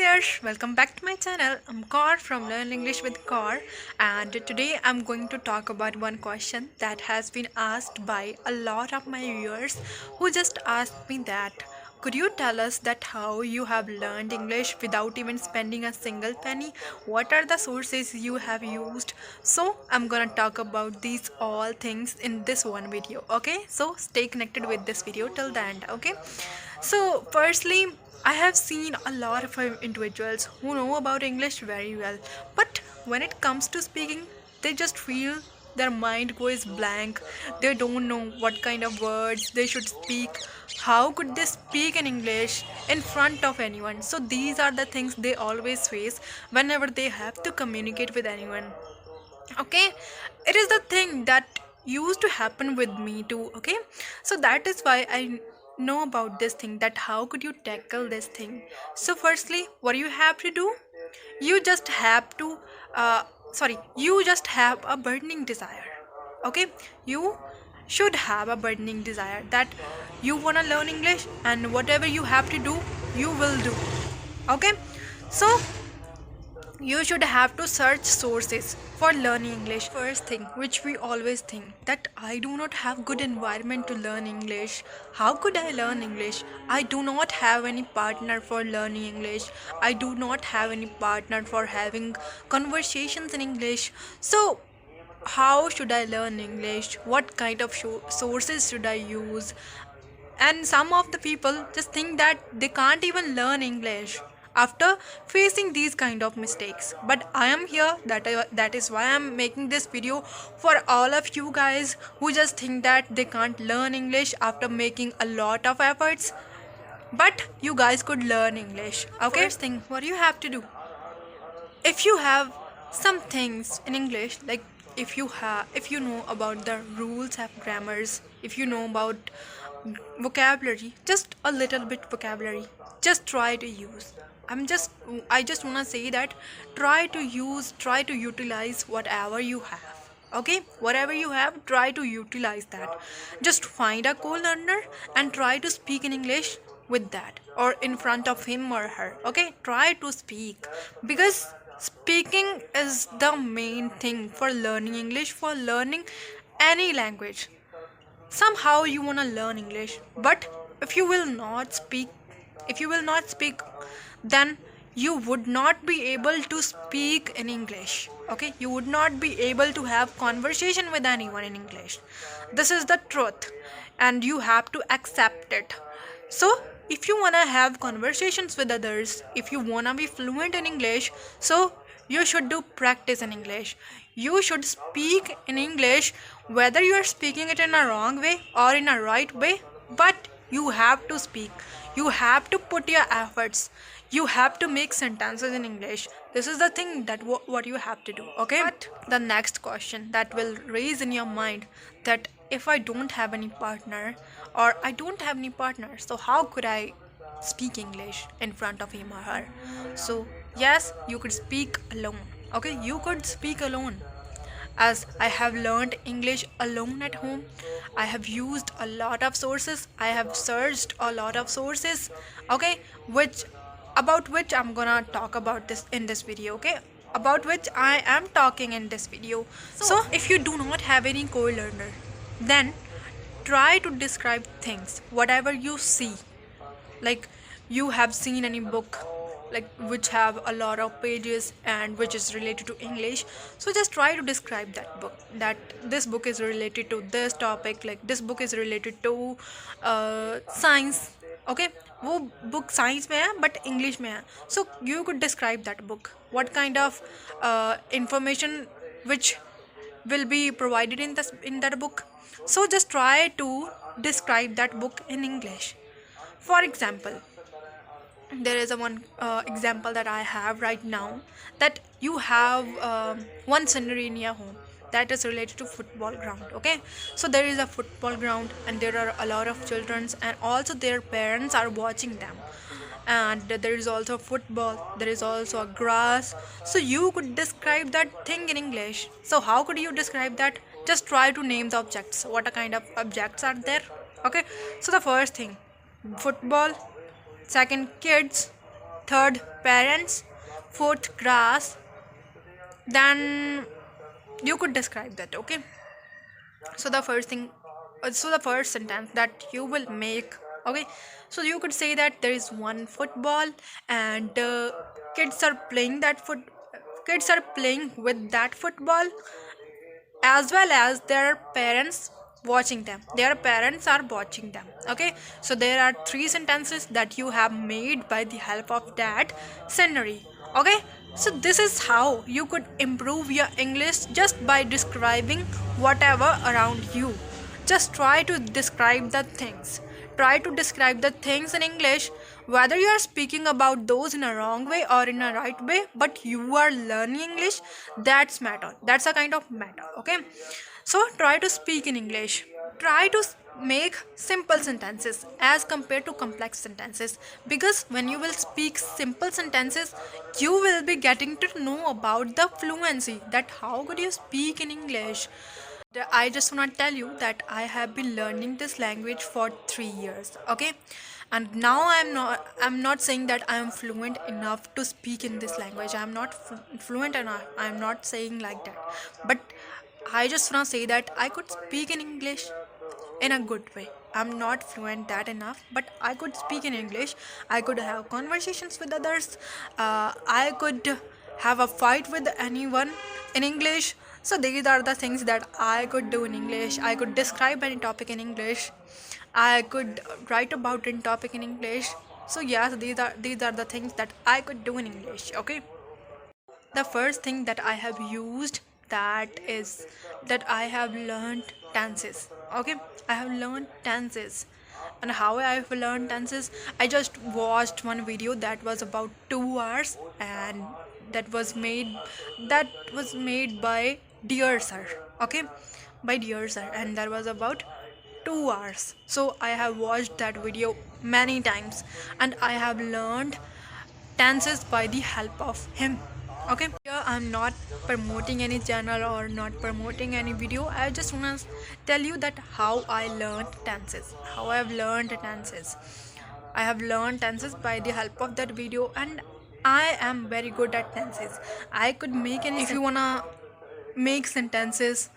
there, welcome back to my channel. I'm Kaur from Learn English with Kaur, and today I'm going to talk about one question that has been asked by a lot of my viewers who just asked me that could you tell us that how you have learned English without even spending a single penny? What are the sources you have used? So I'm gonna talk about these all things in this one video. Okay, so stay connected with this video till the end. Okay, so firstly, I have seen a lot of individuals who know about English very well, but when it comes to speaking, they just feel their mind goes blank. They don't know what kind of words they should speak. How could they speak in English in front of anyone? So these are the things they always face whenever they have to communicate with anyone. Okay, it is the thing that used to happen with me too. Okay, so that is why I know about this thing, that how could you tackle this thing. So firstly, what you have to do, you just have to you just have a burning desire. Okay, you should have a burning desire that you want to learn English, and whatever you have to do, you will do. Okay, so you should have to search sources for learning English. First thing which we always think, that I do not have good environment to learn English. How could I learn English? I do not have any partner for learning English. I do not have any partner for having conversations in English. So how should I learn English? What kind of sources should I use? And some of the people just think that they can't even learn English after facing these kind of mistakes. But I am here, that is why I'm making this video for all of you guys who just think that they can't learn English after making a lot of efforts. But you guys could learn English. Okay, first thing what you have to do, if you have some things in English, like if you know about the rules of grammars, if you know about vocabulary, just a little bit vocabulary, just try to use. I just want to say that try to utilize whatever you have. Okay, whatever you have, try to utilize that. Just find a co-learner and try to speak in English with that, or in front of him or her. Okay, try to speak, because speaking is the main thing for learning English, for learning any language. Somehow you want to learn English, but if you will not speak, then you would not be able to speak in English. Okay, you would not be able to have conversation with anyone in English. This is the truth, and you have to accept it. So if you want to have conversations with others, if you want to be fluent in English, so you should do practice in English. You should speak in English, whether you are speaking it in a wrong way or in a right way, but you have to speak. You have to put your efforts. You have to make sentences in English. This is the thing that what you have to do. Okay, but the next question that will raise in your mind, that if I don't have any partner, or I don't have any partner, so how could I speak English in front of him or her? So yes, you could speak alone. Okay, you could speak alone. As I have learned English alone at home, I have used a lot of sources, I have searched a lot of sources. Okay, which about which I'm gonna talk about this in this video. Okay, about which I am talking in this video. So if you do not have any co-learner, then try to describe things, whatever you see. Like, you have seen any book, like which have a lot of pages and which is related to English, so just try to describe that book, that this book is related to this topic, like this book is related to science. Okay, वो book science में है but English में है, so you could describe that book, what kind of information which will be provided in that book. So just try to describe that book in English. For example, there is a one example that I have right now, that you have one scenery in your home that is related to football ground. Okay, so there is a football ground and there are a lot of children, and also their parents are watching them, and there is also football, there is also a grass. So you could describe that thing in English. So how could you describe that? Just try to name the objects, what kind of objects are there. Okay, so the first thing, football. Second, kids. third parents, fourth grass, then you could describe that. Okay, so the first thing, so the first sentence that you will make, okay, so you could say that there is one football and kids are playing that foot kids are playing with that football, as well as their parents watching them, their parents are watching them. Okay, so there are three sentences that you have made by the help of that scenery. Okay, so this is how you could improve your English, just by describing whatever around you. Just try to describe the things, try to describe the things in English, whether you are speaking about those in a wrong way or in a right way, but you are learning English. That's matter, that's a kind of matter. Okay, so try to speak in English, try to make simple sentences as compared to complex sentences, because when you will speak simple sentences, you will be getting to know about the fluency, that how could you speak in English. I just want to tell you that I have been learning this language for 3 years. Okay, and now I'm not saying that I am fluent enough to speak in this language. I'm not fluent enough, I'm not saying like that, but I just want to say that I could speak in English in a good way. I'm not fluent that enough, but I could speak in English. I could have conversations with others. I could have a fight with anyone in English. So these are the things that I could do in English. I could describe any topic in English. I could write about any topic in English. So yes, these are the things that I could do in English. Okay, the first thing that I have used, that is that I have learned tenses. Okay, I have learned tenses. And how I have learned tenses, I just watched one video that was about 2 hours, and that was made by dear sir. Okay, by dear sir, and that was about 2 hours. So I have watched that video many times, and I have learned tenses by the help of him. Okay, here I'm not promoting any channel or not promoting any video. I just want to tell you that how I learned tenses, how I have learned tenses. I have learned tenses by the help of that video, and I am very good at tenses. I could make any, if you wanna make sentences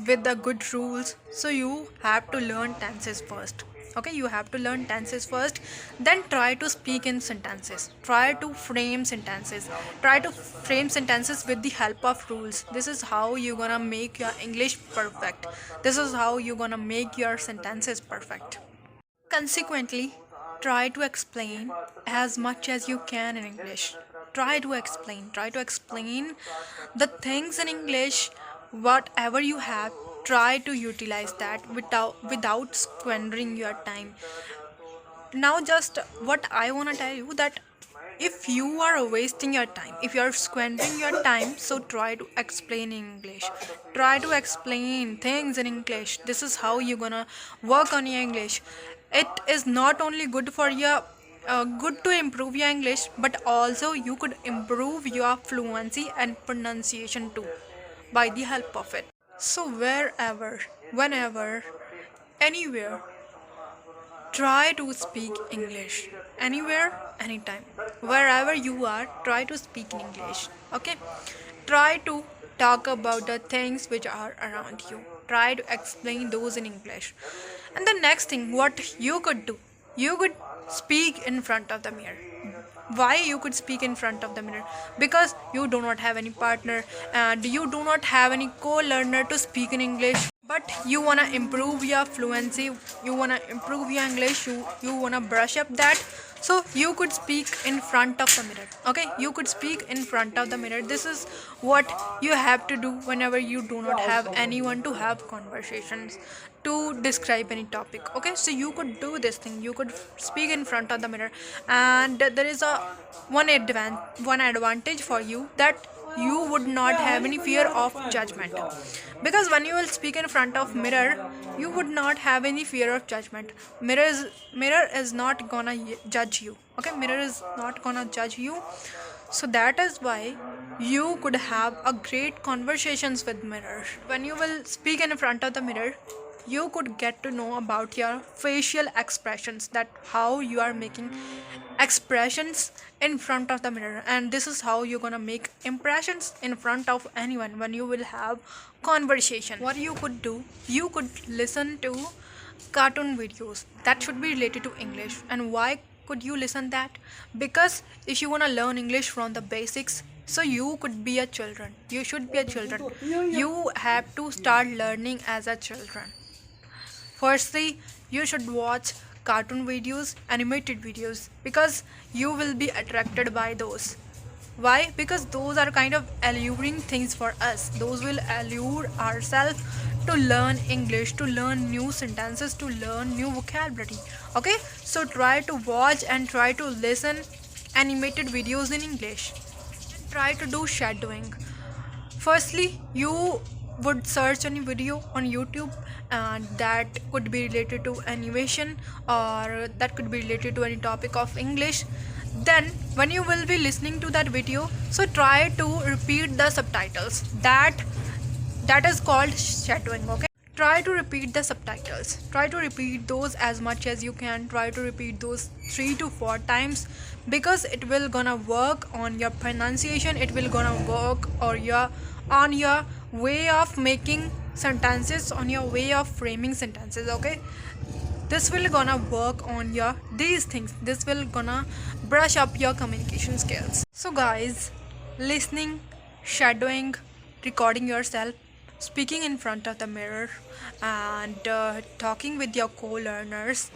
with the good rules, so you have to learn tenses first. Okay, you have to learn tenses first, then try to speak in sentences, try to frame sentences, try to frame sentences with the help of rules. This is how you're gonna make your English perfect, this is how you're gonna make your sentences perfect. Consequently, try to explain as much as you can in English. Try to explain the things in English, whatever you have. Try to utilize that without squandering your time. Now, just what I want to tell you, that if you are wasting your time, if you are squandering your time, so try to explain in English, try to explain things in English. This is how you're gonna work on your English. It is not only good for your good to improve your English, but also you could improve your fluency and pronunciation too by the help of it. So wherever, whenever, anywhere, try to speak English. Anywhere, anytime, wherever you are, try to speak in English. Okay, try to talk about the things which are around you, try to explain those in English. And the next thing what you could do, you could speak in front of the mirror. Why you could speak in front of the mirror? Because you do not have any partner and you do not have any co-learner to speak in English, but you want to improve your fluency, you want to improve your English, you want to brush up that. So you could speak in front of the mirror. Okay, you could speak in front of the mirror. This is what you have to do whenever you do not have anyone to have conversations, to describe any topic. Okay, so you could do this thing, you could speak in front of the mirror. And there is a one advantage for you, that you would not have any fear of judgment, because when you will speak in front of mirror, you would not have any fear of judgment. Mirror is not gonna judge you. Okay, mirror is not gonna judge you. So that is why you could have a great conversations with mirror. When you will speak in front of the mirror, you could get to know about your facial expressions, that how you are making expressions in front of the mirror, and this is how you're gonna make impressions in front of anyone when you will have conversation. What you could do, you could listen to cartoon videos that should be related to English. And why could you listen that? Because if you want to learn English from the basics, so you could be a children, you should be a children, you have to start learning as a children. Firstly, you should watch cartoon videos, animated videos, because you will be attracted by those. Why? Because those are kind of alluring things for us. Those will allure ourselves to learn English, to learn new sentences, to learn new vocabulary. Okay? So try to watch and try to listen animated videos in English. Try to do shadowing. Firstly, you would search any video on YouTube, and that could be related to animation, or that could be related to any topic of English. Then when you will be listening to that video, so try to repeat the subtitles. That is called shadowing. Okay, try to repeat the subtitles, try to repeat those as much as you can, try to repeat those 3 to 4 times, because it will gonna work on your pronunciation, it will gonna work or on your way of making sentences, on your way of framing sentences. Okay, this will gonna work on your these things, this will gonna brush up your communication skills. So guys, listening, shadowing, recording yourself, speaking in front of the mirror, and talking with your co-learners,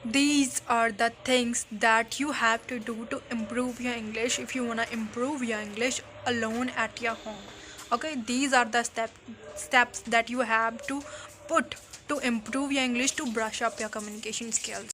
these are the things that you have to do to improve your English if you want to improve your English alone at your home. Okay, these are the steps that you have to put to improve your English, to brush up your communication skills.